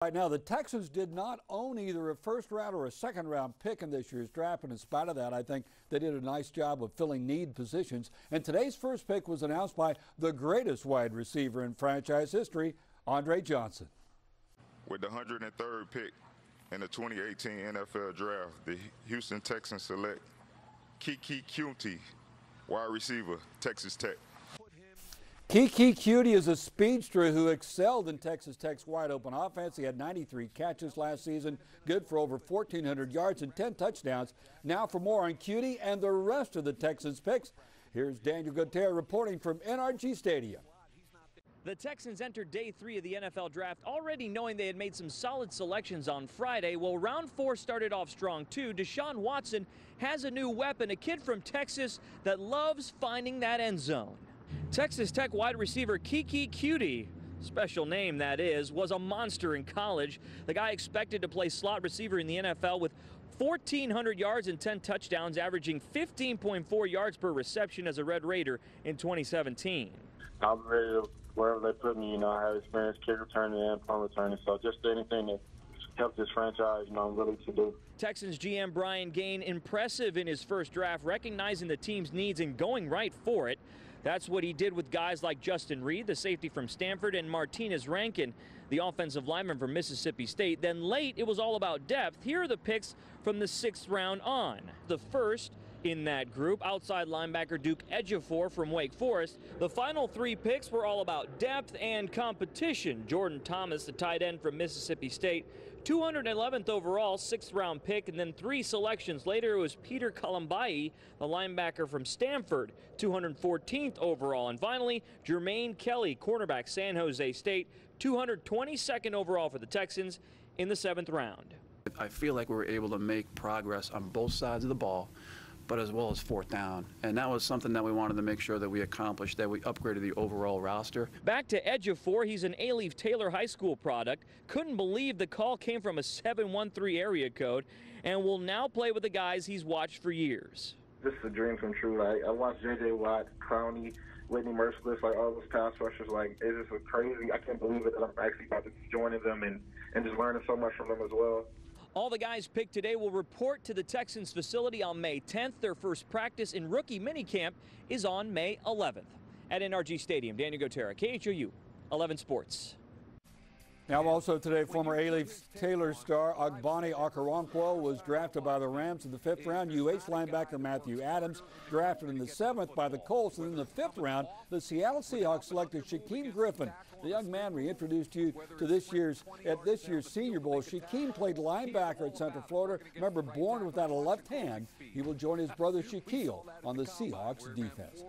Right now, the Texans did not own either a first-round or a second-round pick in this year's draft, and in spite of that, I think they did a nice job of filling need positions. And today's first pick was announced by the greatest wide receiver in franchise history, Andre Johnson. With the 103rd pick in the 2018 NFL Draft, the Houston Texans select Keke Coutee, wide receiver, Texas Tech. Keke Coutee is a speedster who excelled in Texas Tech's wide-open offense. He had 93 catches last season, good for over 1,400 yards and 10 touchdowns. Now for more on Coutee and the rest of the Texans picks, here's Daniel Gutierrez reporting from NRG Stadium. The Texans entered day 3 of the NFL Draft already knowing they had made some solid selections on Friday. Well, round 4 started off strong too. Deshaun Watson has a new weapon, a kid from Texas that loves finding that end zone. Texas Tech wide receiver Keke Coutee, special name that is, was a monster in college. The guy expected to play slot receiver in the NFL with 1,400 yards and 10 touchdowns, averaging 15.4 yards per reception as a Red Raider in 2017. I'm ready to wherever they put me. I have experience kick returning and punt returning, so just anything that helps this franchise, I'm willing to do. Texans GM Brian Gaine impressive in his first draft, recognizing the team's needs and going right for it. That's what he did with guys like Justin Reed, the safety from Stanford, and Martinez Rankin, the offensive lineman from Mississippi State. Then late, it was all about depth. Here are the picks from the 6th round on. The first in that group, outside linebacker Duke Ejiofor from Wake Forest. The final 3 picks were all about depth and competition. Jordan Thomas, the tight end from Mississippi State, 211th overall, 6th round pick, and then 3 selections later it was Peter Kalambayi, the linebacker from Stanford, 214th overall. And finally, Jermaine Kelly, cornerback, San Jose State, 222nd overall for the Texans in the 7th round. I feel like we were able to make progress on both sides of the ball, but as well as 4th down. And that was something that we wanted to make sure that we accomplished, that we upgraded the overall roster. Back to Ejiofor, he's an Alief Taylor High School product. Couldn't believe the call came from a 713 area code and will now play with the guys he's watched for years. This is a dream come true. I watched J.J. Watt, Clowney, Whitney Merciless, all those pass rushers. It's just crazy. I can't believe it that I'm actually about to be joining them and just learning so much from them as well. All the guys picked today will report to the Texans facility on May 10th. Their first practice in rookie minicamp is on May 11th. At NRG Stadium, Daniel Gutierrez, KHOU 11 Sports. Now also today, former Alief Taylor star Ogbani Okoronkwo was drafted by the Rams in the 5th round. UH linebacker Matthew Adams drafted in the 7th by the Colts. And in the 5th round, the Seattle Seahawks selected Shaquem Griffin. The young man we introduced you to this year's Senior Bowl. Shaquem played linebacker at Central Florida. Remember, born without a left hand, he will join his brother Shaquille on the Seahawks defense.